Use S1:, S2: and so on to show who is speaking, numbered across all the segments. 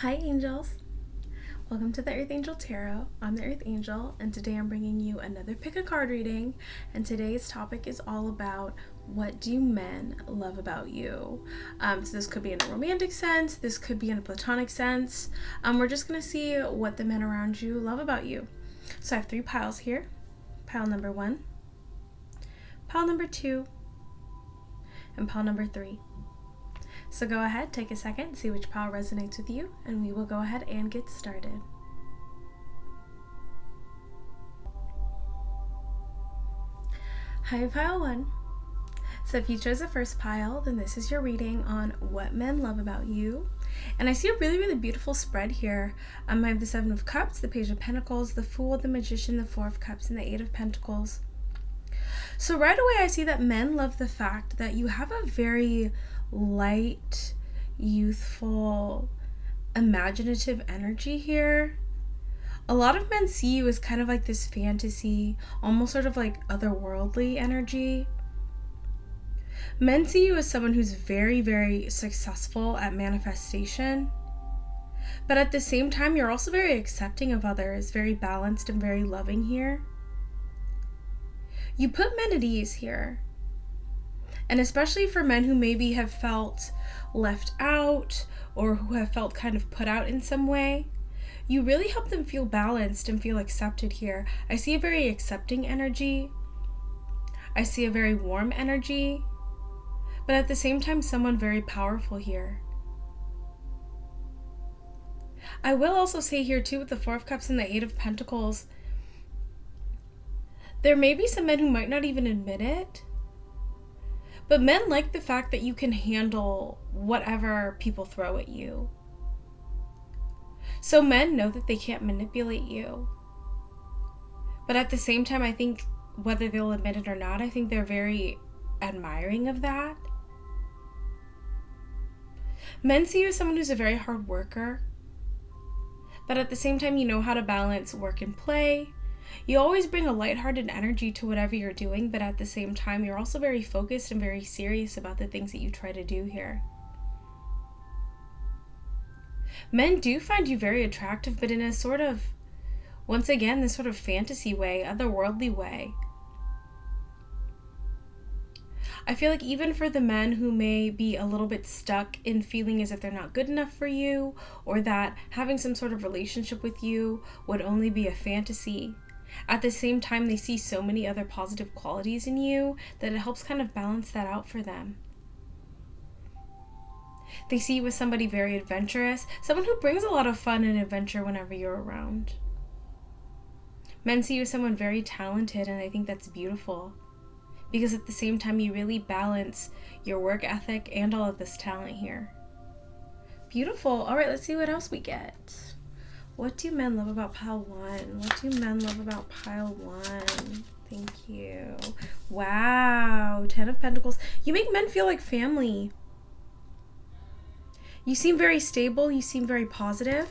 S1: Hi angels, welcome to the Earth Angel Tarot. I'm the Earth Angel and today I'm bringing you another pick a card reading, and today's topic is all about what do men love about you. So this could be in a romantic sense, this could be in a platonic sense. We're just going to see what the men around you love about you. So I have 3 piles here. Pile number 1, pile number 2, and pile number 3. So go ahead, take a second, see which pile resonates with you, and we will go ahead and get started. Hi, pile 1. So if you chose the first pile, then this is your reading on what men love about you. And I see a really, really beautiful spread here. I have the 7 of Cups, the Page of Pentacles, the Fool, the Magician, the 4 of Cups, and the 8 of Pentacles. So right away I see that men love the fact that you have a very light, youthful, imaginative energy here. A lot of men see you as kind of like this fantasy, almost sort of like otherworldly energy. Men see you as someone who's very, very successful at manifestation. But at the same time, you're also very accepting of others, very balanced and very loving here. You put men at ease here. And especially for men who maybe have felt left out or who have felt kind of put out in some way, you really help them feel balanced and feel accepted here. I see a very accepting energy. I see a very warm energy. But at the same time, someone very powerful here. I will also say here too, with the 4 of Cups and the 8 of Pentacles, there may be some men who might not even admit it, but men like the fact that you can handle whatever people throw at you. So men know that they can't manipulate you. But at the same time, I think whether they'll admit it or not, I think they're very admiring of that. Men see you as someone who's a very hard worker. But at the same time, you know how to balance work and play. You always bring a lighthearted energy to whatever you're doing, but at the same time, you're also very focused and very serious about the things that you try to do here. Men do find you very attractive, but in a sort of, once again, this sort of fantasy way, otherworldly way. I feel like even for the men who may be a little bit stuck in feeling as if they're not good enough for you, or that having some sort of relationship with you would only be a fantasy, at the same time they see so many other positive qualities in you that it helps kind of balance that out for them. They see you as somebody very adventurous, someone who brings a lot of fun and adventure whenever you're around. Men see you as someone very talented, and I think that's beautiful. Because at the same time, you really balance your work ethic and all of this talent here. Beautiful. All right, let's see what else we get. What do men love about pile 1? What do men love about pile 1? Thank you. Wow, 10 of Pentacles. You make men feel like family. You seem very stable. You seem very positive.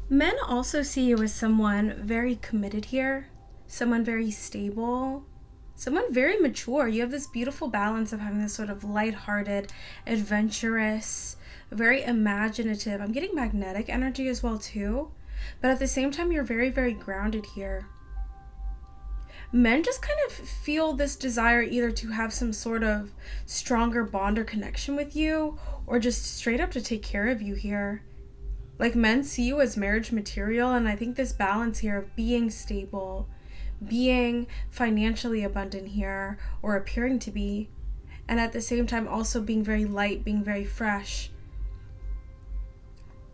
S1: Men also see you as someone very committed here. Someone very stable, someone very mature. You have this beautiful balance of having this sort of lighthearted, adventurous, very imaginative. I'm getting magnetic energy as well too, but at the same time, you're very, very grounded here. Men just kind of feel this desire either to have some sort of stronger bond or connection with you, or just straight up to take care of you here. Like, men see you as marriage material, and I think this balance here of being stable, being financially abundant here, or appearing to be, and at the same time also being very light, being very fresh.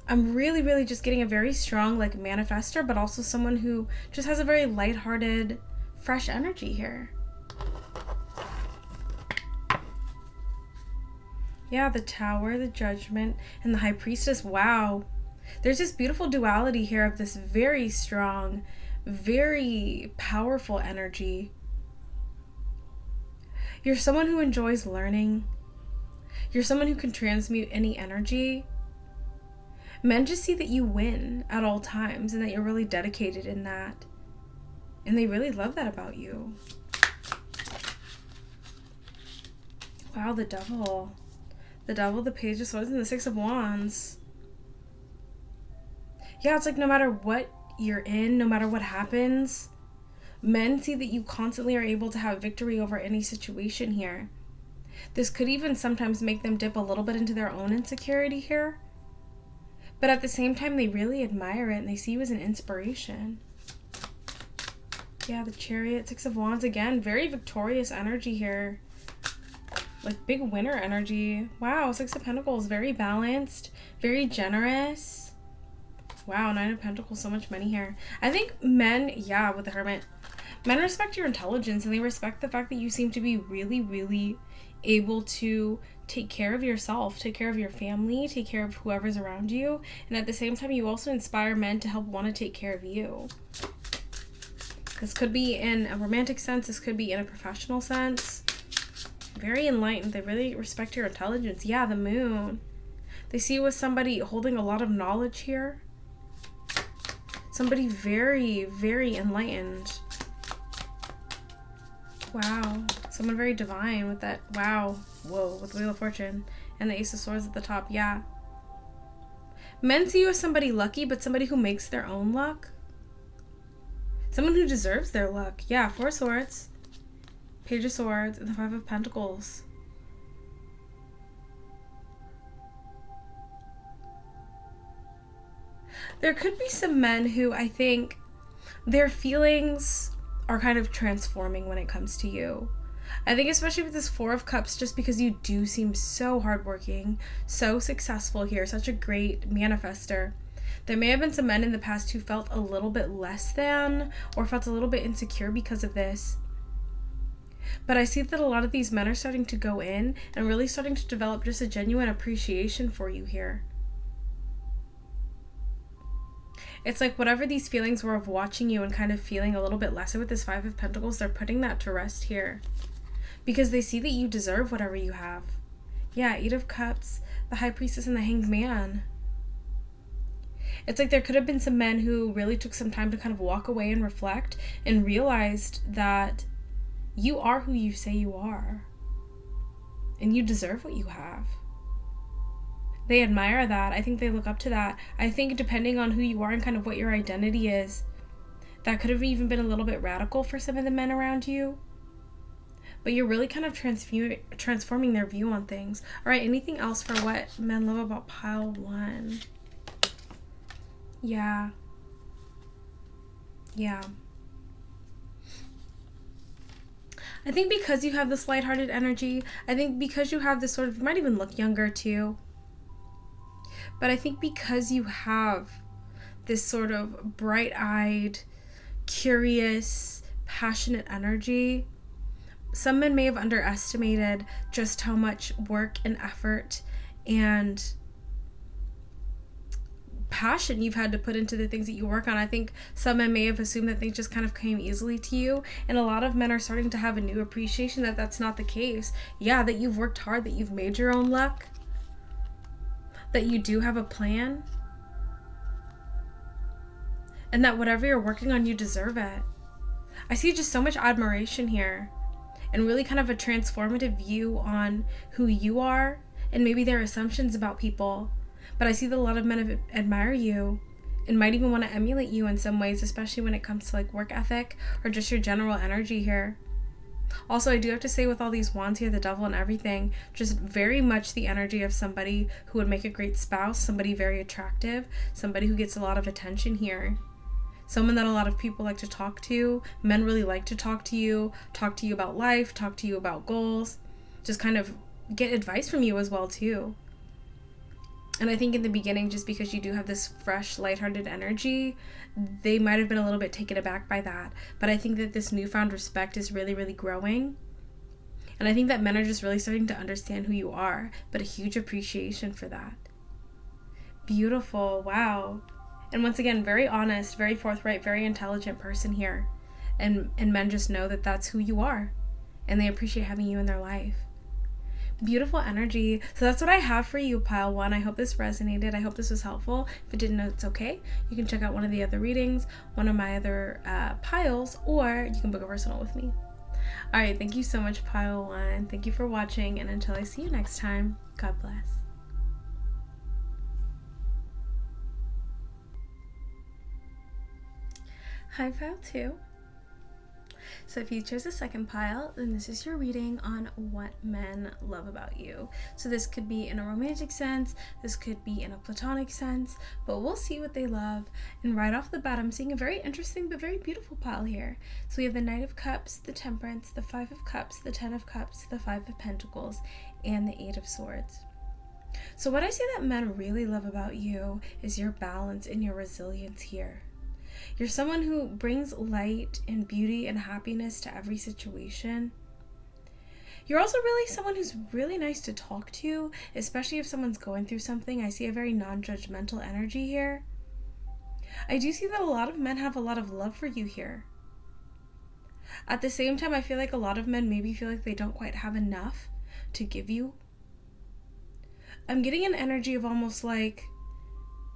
S1: I'm really, really just getting a very strong like manifester, but also someone who just has a very lighthearted, fresh energy here. Yeah, the Tower, the Judgment, and the High Priestess. Wow. There's this beautiful duality here of this very strong, very powerful energy. You're someone who enjoys learning. You're someone who can transmute any energy. Men just see that you win at all times and that you're really dedicated in that. And they really love that about you. Wow, the Devil. The Devil, the Page of Swords, and the Six of Wands. Yeah, it's like no matter what you're in, no matter what happens, men see that you constantly are able to have victory over any situation here. This could even sometimes make them dip a little bit into their own insecurity here. But at the same time, they really admire it and they see you as an inspiration. Yeah, the Chariot, Six of Wands, again, very victorious energy here. Like big winner energy. Wow, Six of Pentacles, very balanced, very generous. Wow, Nine of Pentacles, so much money here. I think men, yeah, with the Hermit, men respect your intelligence and they respect the fact that you seem to be really, really able to take care of yourself, take care of your family, take care of whoever's around you. And at the same time, you also inspire men to help want to take care of you. This could be in a romantic sense. This could be in a professional sense. Very enlightened. They really respect your intelligence. Yeah, the Moon. They see you as somebody holding a lot of knowledge here. Somebody very, very enlightened. Wow. Someone very divine with that. Wow. Whoa. With the Wheel of Fortune. And the Ace of Swords at the top. Yeah. Men see you as somebody lucky, but somebody who makes their own luck. Someone who deserves their luck. Yeah. Four of Swords. Page of Swords. And the Five of Pentacles. There could be some men who I think their feelings are kind of transforming when it comes to you. I think especially with this Four of Cups, just because you do seem so hardworking, so successful here, such a great manifester. There may have been some men in the past who felt a little bit less than or felt a little bit insecure because of this. But I see that a lot of these men are starting to go in and really starting to develop just a genuine appreciation for you here. It's like whatever these feelings were of watching you and kind of feeling a little bit lesser with this Five of Pentacles, they're putting that to rest here. Because they see that you deserve whatever you have. Yeah, Eight of Cups, the High Priestess, and the Hanged Man. It's like there could have been some men who really took some time to kind of walk away and reflect and realized that you are who you say you are. And you deserve what you have. They admire that. I think they look up to that. I think depending on who you are and kind of what your identity is, that could have even been a little bit radical for some of the men around you. But you're really kind of transforming their view on things. All right, anything else for what men love about pile one? Yeah. Yeah. I think because you have this lighthearted energy, I think because you have this sort of, you might even look younger too. But I think because you have this sort of bright-eyed, curious, passionate energy, some men may have underestimated just how much work and effort and passion you've had to put into the things that you work on. I think some men may have assumed that things just kind of came easily to you, and a lot of men are starting to have a new appreciation that that's not the case. Yeah, that you've worked hard, that you've made your own luck, that you do have a plan, and that whatever you're working on, you deserve it. I see just so much admiration here and really kind of a transformative view on who you are and maybe their assumptions about people. But I see that a lot of men admire you and might even want to emulate you in some ways, especially when it comes to like work ethic or just your general energy here. Also, I do have to say with all these wands here, the Devil and everything, just very much the energy of somebody who would make a great spouse, somebody very attractive, somebody who gets a lot of attention here. Someone that a lot of people like to talk to. Men really like to talk to you about life, talk to you about goals, just kind of get advice from you as well too. And I think in the beginning, just because you do have this fresh, lighthearted energy, they might have been a little bit taken aback by that. But I think that this newfound respect is really, really growing. And I think that men are just really starting to understand who you are, but a huge appreciation for that. Beautiful. Wow. And once again, very honest, very forthright, very intelligent person here. And men just know that that's who you are. And they appreciate having you in their life. Beautiful energy. So that's what I have for you, pile one. I hope this resonated. I hope this was helpful. If it didn't, it's okay. You can check out one of the other readings, one of my other piles, or you can book a personal with me. All right, thank you so much, Pile 1. Thank you for watching, and until I see you next time, God bless. Hi, Pile 2. So if you chose the second pile, then this is your reading on what men love about you. So this could be in a romantic sense, this could be in a platonic sense, but we'll see what they love. And right off the bat, I'm seeing a very interesting but very beautiful pile here. So we have the Knight of Cups, the Temperance, the Five of Cups, the Ten of Cups, the Five of Pentacles, and the Eight of Swords. So what I see that men really love about you is your balance and your resilience here. You're someone who brings light and beauty and happiness to every situation. You're also really someone who's really nice to talk to, especially if someone's going through something. I see a very non-judgmental energy here. I do see that a lot of men have a lot of love for you here. At the same time, I feel like a lot of men maybe feel like they don't quite have enough to give you. I'm getting an energy of almost like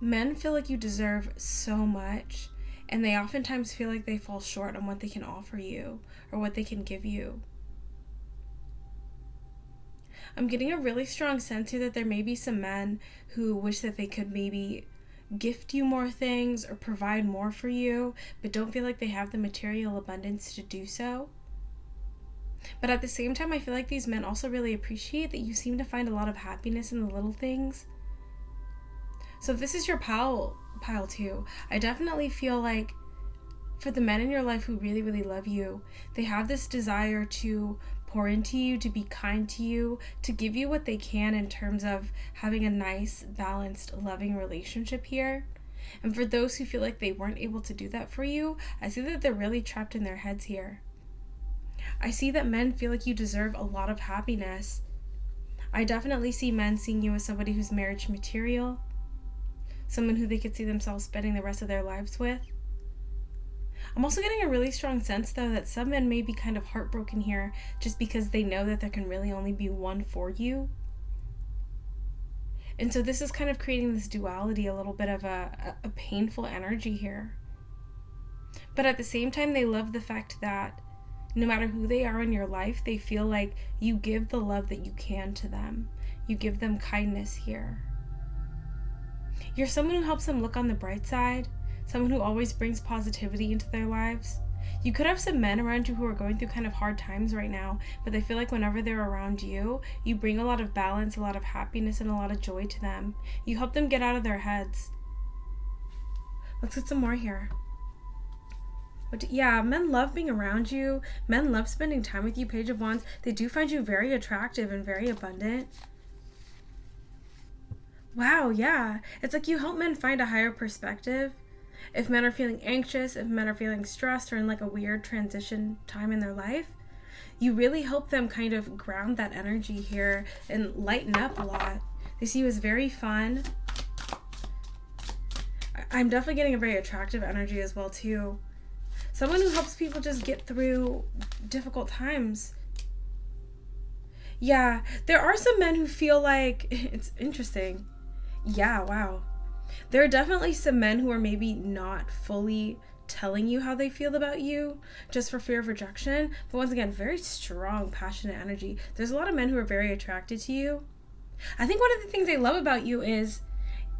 S1: men feel like you deserve so much, and they oftentimes feel like they fall short on what they can offer you or what they can give you. I'm getting a really strong sense here that there may be some men who wish that they could maybe gift you more things or provide more for you, but don't feel like they have the material abundance to do so. But at the same time, I feel like these men also really appreciate that you seem to find a lot of happiness in the little things. So if this is your pile 2, I definitely feel like for the men in your life who really, really love you, they have this desire to pour into you, to be kind to you, to give you what they can in terms of having a nice, balanced, loving relationship here. And for those who feel like they weren't able to do that for you, I see that they're really trapped in their heads here. I see that men feel like you deserve a lot of happiness. I definitely see men seeing you as somebody who's marriage material, someone who they could see themselves spending the rest of their lives with. I'm also getting a really strong sense, though, that some men may be kind of heartbroken here just because they know that there can really only be one for you. And so this is kind of creating this duality, a little bit of a painful energy here. But at the same time, they love the fact that no matter who they are in your life, they feel like you give the love that you can to them. You give them kindness here. You're someone who helps them look on the bright side, someone who always brings positivity into their lives. You could have some men around you who are going through kind of hard times right now, but they feel like whenever they're around you, you bring a lot of balance, a lot of happiness, and a lot of joy to them. You help them get out of their heads. Let's get some more here. Yeah, men love being around you. Men love spending time with you, Page of Wands. They do find you very attractive and very abundant. Wow, yeah. It's like you help men find a higher perspective. If men are feeling anxious, if men are feeling stressed or in like a weird transition time in their life, you really help them kind of ground that energy here and lighten up a lot. They see you as very fun. I'm definitely getting a very attractive energy as well too. Someone who helps people just get through difficult times. Yeah, there are some men who feel like, it's interesting. Yeah, wow. There are definitely some men who are maybe not fully telling you how they feel about you just for fear of rejection. But once again, very strong, passionate energy. There's a lot of men who are very attracted to you. I think one of the things they love about you is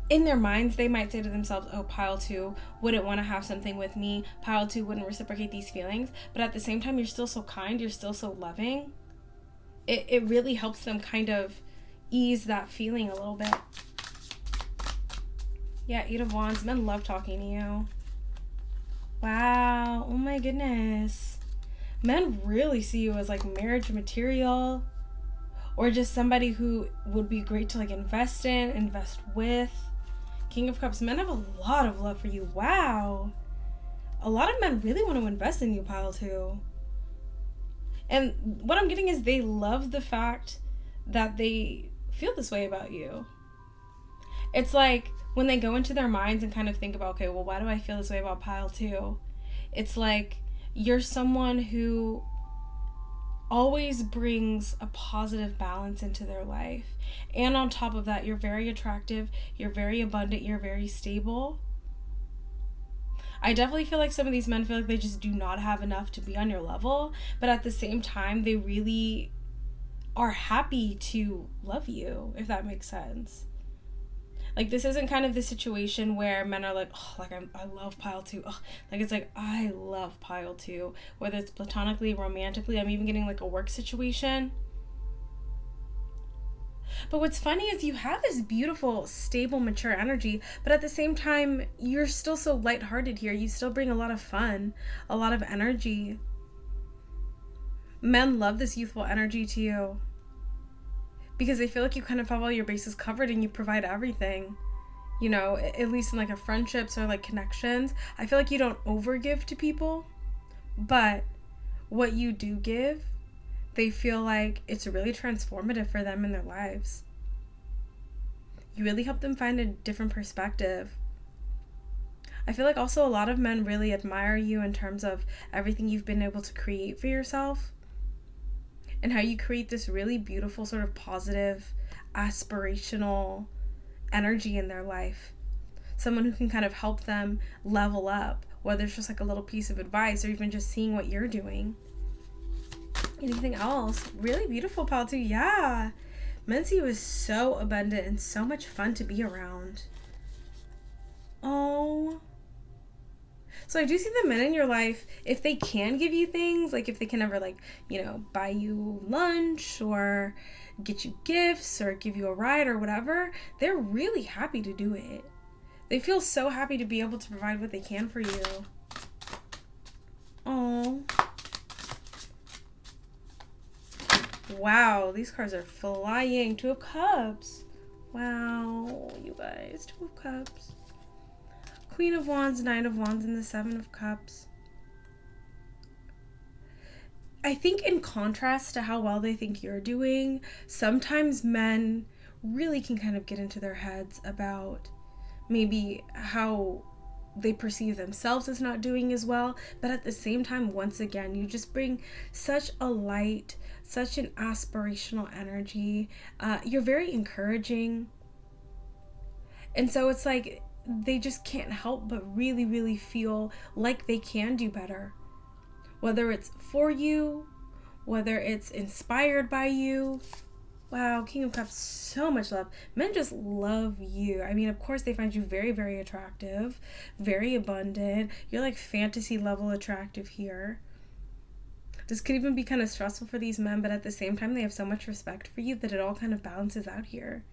S1: in their minds, they might say to themselves, oh, pile 2 wouldn't want to have something with me. Pile 2 wouldn't reciprocate these feelings. But at the same time, you're still so kind. You're still so loving. It really helps them kind of ease that feeling a little bit. Yeah, 8 of Wands. Men love talking to you. Wow. Oh my goodness. Men really see you as like marriage material, or just somebody who would be great to like invest in, invest with. King of Cups. Men have a lot of love for you. Wow. A lot of men really want to invest in you, pile 2. And what I'm getting is they love the fact that they feel this way about you. It's like when they go into their minds and kind of think about, okay, well, why do I feel this way about pile 2? It's like you're someone who always brings a positive balance into their life. And on top of that, you're very attractive, you're very abundant, you're very stable. I definitely feel like some of these men feel like they just do not have enough to be on your level, but at the same time, they really are happy to love you, if that makes sense. Like, this isn't kind of the situation where men are like, oh, like, I love pile two. Oh, like, it's like, I love pile two. Whether it's platonically, romantically, I'm even getting, like, a work situation. But what's funny is you have this beautiful, stable, mature energy, but at the same time, you're still so lighthearted here. You still bring a lot of fun, a lot of energy. Men love this youthful energy to you because they feel like you kind of have all your bases covered and you provide everything. You know, at least in like a friendships or like connections. I feel like you don't overgive to people, but what you do give, they feel like it's really transformative for them in their lives. You really help them find a different perspective. I feel like also a lot of men really admire you in terms of everything you've been able to create for yourself and how you create this really beautiful sort of positive, aspirational energy in their life. Someone who can kind of help them level up, whether it's just like a little piece of advice or even just seeing what you're doing. Anything else? Really beautiful, pile two. Yeah. Menzie was so abundant and so much fun to be around. Oh. So I do see the men in your life, if they can give you things, like if they can ever like, you know, buy you lunch or get you gifts or give you a ride or whatever, they're really happy to do it. They feel so happy to be able to provide what they can for you. Oh. Wow, these cards are flying. 2 of Cups. Wow, you guys. 2 of Cups. Queen of Wands, 9 of Wands, and the 7 of Cups. I think in contrast to how well they think you're doing, sometimes men really can kind of get into their heads about maybe how they perceive themselves as not doing as well. But at the same time, once again, you just bring such a light, such an aspirational energy. You're very encouraging. And so it's like they just can't help but really, really feel like they can do better. Whether it's for you, whether it's inspired by you. Wow, King of Cups, so much love. Men just love you. I mean, of course, they find you very, very attractive, very abundant. You're like fantasy level attractive here. This could even be kind of stressful for these men, but at the same time, they have so much respect for you that it all kind of balances out here.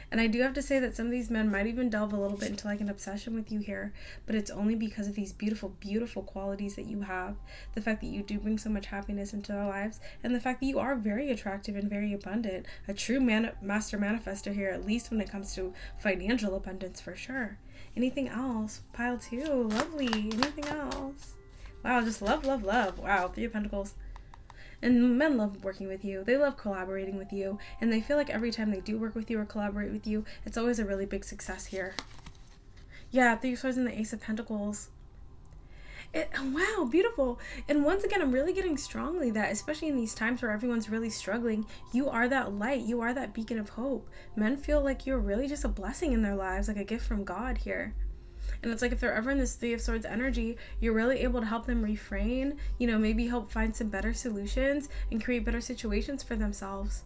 S1: And I do have to say that some of these men might even delve a little bit into like an obsession with you here, but it's only because of these beautiful, beautiful qualities that you have. The fact that you do bring so much happiness into their lives, and the fact that you are very attractive and very abundant. A true master manifester here, at least when it comes to financial abundance for sure. Anything else? Pile 2, lovely. Anything else? Wow, just love, love, love. Wow, 3 of Pentacles. And men love working with you. They love collaborating with you. And they feel like every time they do work with you or collaborate with you, it's always a really big success here. Yeah, 3 of Swords and the Ace of Pentacles. Wow, beautiful. And once again, I'm really getting strongly that, especially in these times where everyone's really struggling, you are that light. You are that beacon of hope. Men feel like you're really just a blessing in their lives, like a gift from God here. And it's like if they're ever in this 3 of Swords energy, you're really able to help them refrain, you know, maybe help find some better solutions and create better situations for themselves.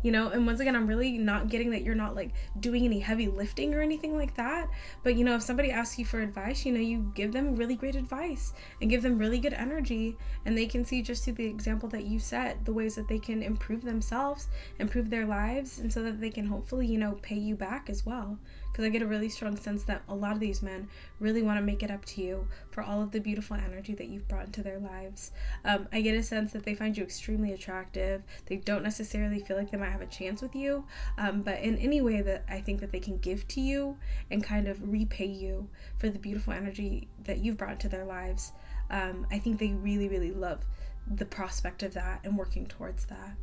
S1: You know, and once again, I'm really not getting that you're not like doing any heavy lifting or anything like that. But, you know, if somebody asks you for advice, you know, you give them really great advice and give them really good energy. And they can see just through the example that you set, the ways that they can improve themselves, improve their lives, and so that they can hopefully, you know, pay you back as well. Because I get a really strong sense that a lot of these men really want to make it up to you for all of the beautiful energy that you've brought into their lives. I get a sense that they find you extremely attractive. They don't necessarily feel like they might have a chance with you, but in any way that I think that they can give to you and kind of repay you for the beautiful energy that you've brought into their lives, I think they really, really love the prospect of that and working towards that.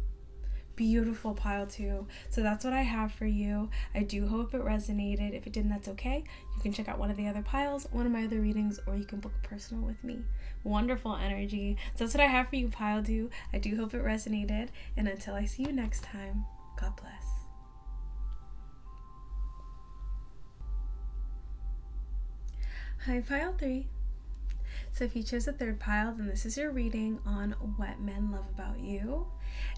S1: Beautiful, pile 2. So that's what I have for you. I do hope it resonated. If it didn't, that's okay. You can check out one of the other piles, one of my other readings, or you can book a personal with me. Wonderful energy. So that's what I have for you, pile 2. I do hope it resonated. And until I see you next time, God bless. Hi, pile 3. So if you chose the third pile, then this is your reading on what men love about you.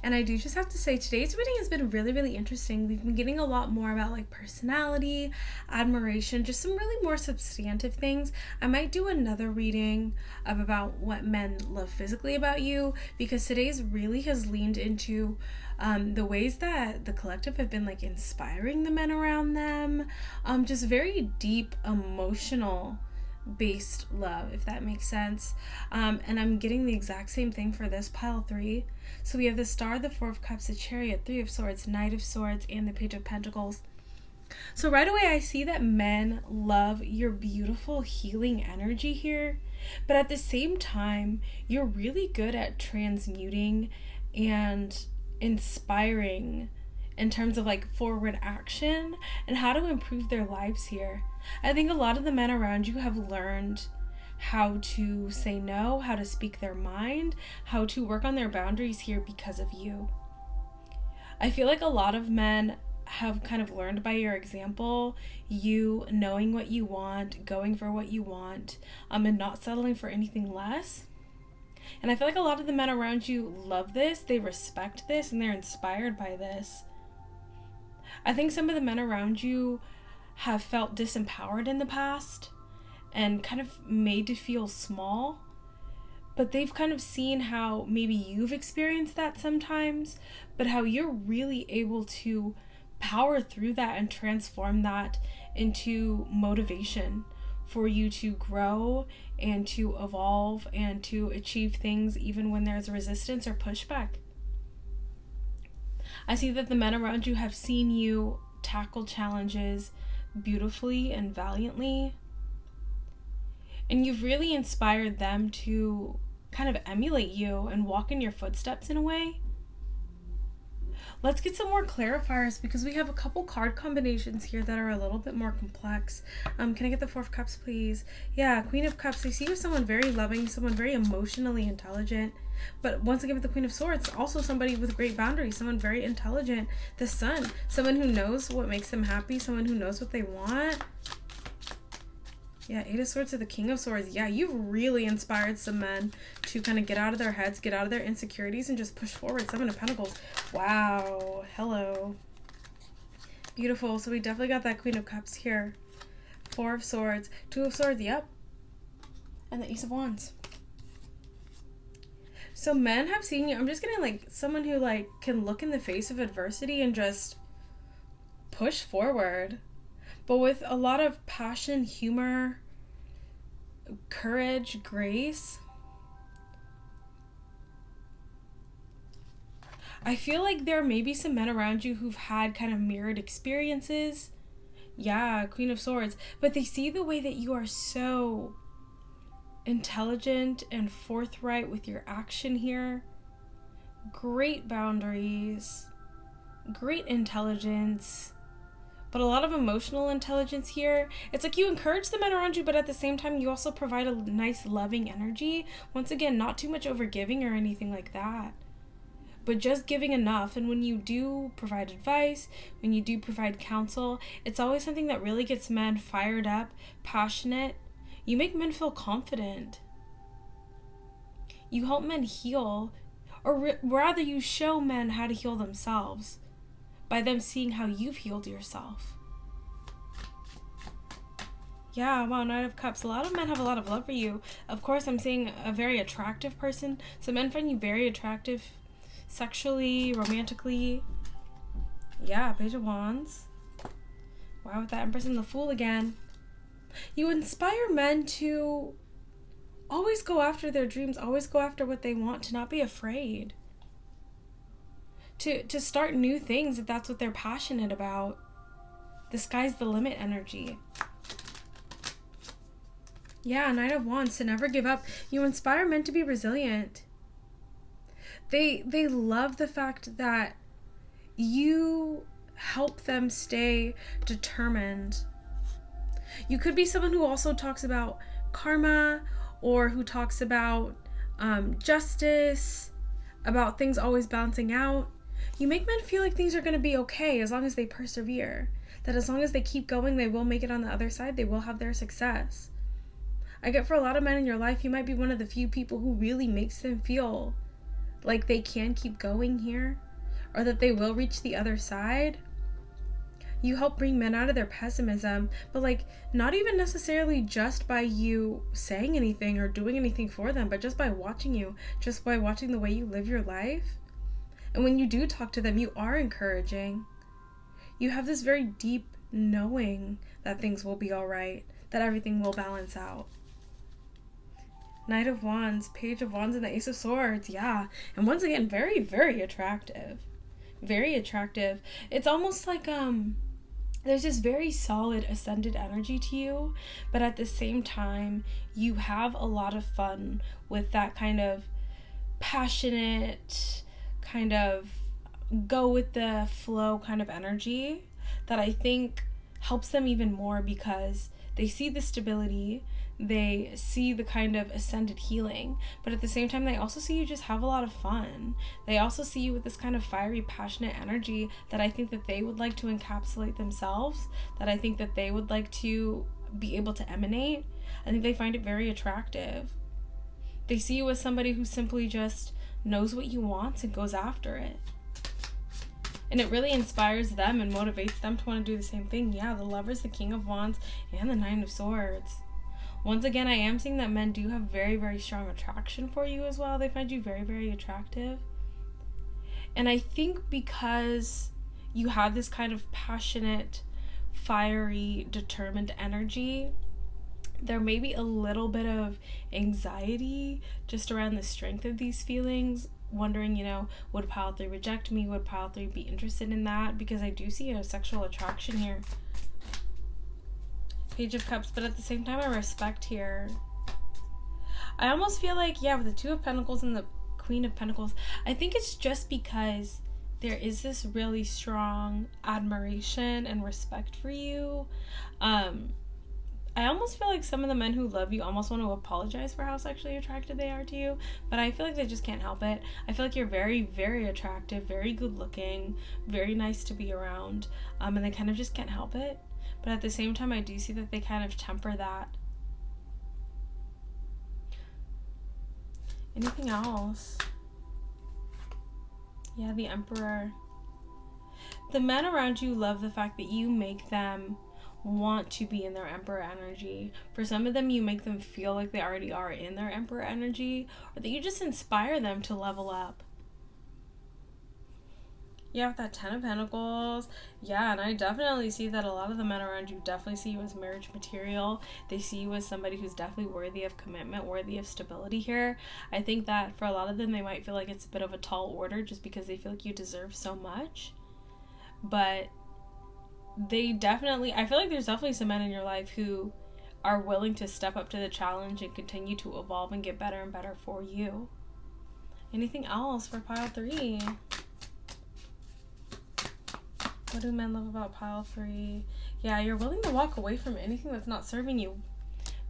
S1: And I do just have to say, today's reading has been really, really interesting. We've been getting a lot more about like personality, admiration, just some really more substantive things. I might do another reading of about what men love physically about you, because today's really has leaned into the ways that the collective have been like inspiring the men around them. Just very deep, emotional based love, if that makes sense. And I'm getting the exact same thing for this pile 3. So we have the Star, the Four of Cups, the Chariot, Three of Swords, Knight of Swords, and the Page of Pentacles. So right away I see that men love your beautiful healing energy here, but at the same time you're really good at transmuting and inspiring in terms of like forward action and how to improve their lives here. I think a lot of the men around you have learned how to say no, how to speak their mind, how to work on their boundaries here because of you. I feel like a lot of men have kind of learned by your example, you knowing what you want, going for what you want, and not settling for anything less. And I feel like a lot of the men around you love this, they respect this, and they're inspired by this. I think some of the men around you have felt disempowered in the past and kind of made to feel small, but they've kind of seen how maybe you've experienced that sometimes, but how you're really able to power through that and transform that into motivation for you to grow and to evolve and to achieve things even when there's resistance or pushback. I see that the men around you have seen you tackle challenges beautifully and valiantly, and you've really inspired them to kind of emulate you and walk in your footsteps in a way. Let's get some more clarifiers because we have a couple card combinations here that are a little bit more complex. Can I get the Four of Cups, please? Yeah, Queen of Cups. I see you someone very loving, someone very emotionally intelligent. But once again with the Queen of Swords, also somebody with great boundaries, someone very intelligent. The Sun, someone who knows what makes them happy, someone who knows what they want. Yeah, Eight of Swords to the King of Swords. Yeah, you've really inspired some men to kind of get out of their heads, get out of their insecurities, and just push forward. Seven of Pentacles. Wow. Hello. Beautiful. So we definitely got that Queen of Cups here. Four of Swords. Two of Swords. Yep. And the Ace of Wands. So men have seen you. I'm just getting like someone who like can look in the face of adversity and just push forward. But with a lot of passion, humor, courage, grace. I feel like there may be some men around you who've had kind of mirrored experiences. Yeah, Queen of Swords. But they see the way that you are so intelligent and forthright with your action here. Great boundaries. Great intelligence. But a lot of emotional intelligence here. It's like you encourage the men around you, but at the same time, you also provide a nice loving energy. Once again, not too much overgiving or anything like that, but just giving enough. And when you do provide advice, when you do provide counsel, it's always something that really gets men fired up, passionate. You make men feel confident. You help men heal, or rather you show men how to heal themselves by them seeing how you've healed yourself. Yeah, wow, Knight of Cups. A lot of men have a lot of love for you. Of course, I'm seeing a very attractive person. Some men find you very attractive sexually, romantically. Yeah, Page of Wands. Wow, with that Empress and the Fool again. You inspire men to always go after their dreams, always go after what they want, to not be afraid. To start new things if that's what they're passionate about. The sky's the limit energy. Yeah, Knight of Wands, to never give up. You inspire men to be resilient. They love the fact that you help them stay determined. You could be someone who also talks about karma, or who talks about justice, about things always balancing out. You make men feel like things are going to be okay as long as they persevere. That as long as they keep going, they will make it on the other side. They will have their success. I get for a lot of men in your life, you might be one of the few people who really makes them feel like they can keep going here, or that they will reach the other side. You help bring men out of their pessimism, but like not even necessarily just by you saying anything or doing anything for them, but just by watching you, just by watching the way you live your life. And when you do talk to them, you are encouraging. You have this very deep knowing that things will be all right, that everything will balance out. Knight of Wands, Page of Wands, and the Ace of Swords. Yeah. And once again, very, very attractive. Very attractive. It's almost like there's this very solid ascended energy to you, but at the same time, you have a lot of fun with that kind of passionate, kind of go with the flow kind of energy that I think helps them even more, because they see the stability, they see the kind of ascended healing, but at the same time they also see you just have a lot of fun. They also see you with this kind of fiery, passionate energy that I think that they would like to encapsulate themselves, that I think that they would like to be able to emanate. I think they find it very attractive. They see you as somebody who simply just knows what you want and goes after it. And it really inspires them and motivates them to want to do the same thing. Yeah, the Lovers, the King of Wands, and the Nine of Swords. Once again, I am seeing that men do have very, very strong attraction for you as well. They find you very, very attractive. And I think because you have this kind of passionate, fiery, determined energy, there may be a little bit of anxiety just around the strength of these feelings, wondering, would pile 3 reject me? Would pile 3 be interested in that? Because I do see a sexual attraction here. Page of Cups, but at the same time, I respect here. I almost feel like, with the Two of Pentacles and the Queen of Pentacles, I think it's just because there is this really strong admiration and respect for you. I almost feel like some of the men who love you almost want to apologize for how sexually attracted they are to you, but I feel like they just can't help it. I feel like you're very, very attractive, very good looking, very nice to be around, and they kind of just can't help it. But at the same time, I do see that they kind of temper that. Anything else? Yeah, the Emperor. The men around you love the fact that you make them want to be in their Emperor energy. For some of them, you make them feel like they already are in their Emperor energy, or that you just inspire them to level up. Yeah, with that 10 of Pentacles. Yeah, and I definitely see that a lot of the men around you definitely see you as marriage material. They see you as somebody who's definitely worthy of commitment, worthy of stability here. I think that for a lot of them, they might feel like it's a bit of a tall order just because they feel like you deserve so much. But they definitely, I feel like there's definitely some men in your life who are willing to step up to the challenge and continue to evolve and get better and better for you. Anything else for pile 3? What do men love about pile 3? Yeah, you're willing to walk away from anything that's not serving you.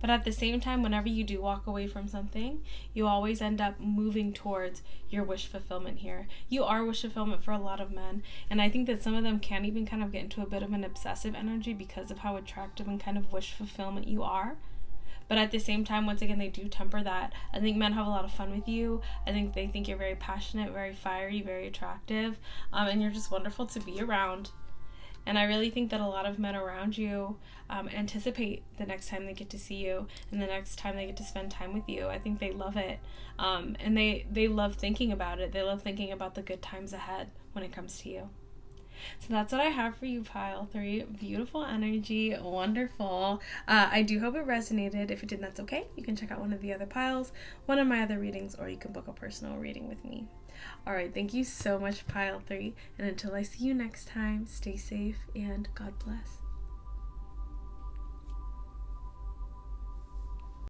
S1: But at the same time, whenever you do walk away from something, you always end up moving towards your wish fulfillment here. You are wish fulfillment for a lot of men. And I think that some of them can even kind of get into a bit of an obsessive energy because of how attractive and kind of wish fulfillment you are. But at the same time, once again, they do temper that. I think men have a lot of fun with you. I think they think you're very passionate, very fiery, very attractive, and you're just wonderful to be around. And I really think that a lot of men around you anticipate the next time they get to see you and the next time they get to spend time with you. I think they love it. And they love thinking about it. They love thinking about the good times ahead when it comes to you. So that's what I have for you, pile 3. Beautiful energy, wonderful. I do hope it resonated. If it didn't, that's okay. You can check out one of the other piles, one of my other readings, or you can book a personal reading with me. All right, thank you so much, pile 3. And until I see you next time, stay safe and God bless.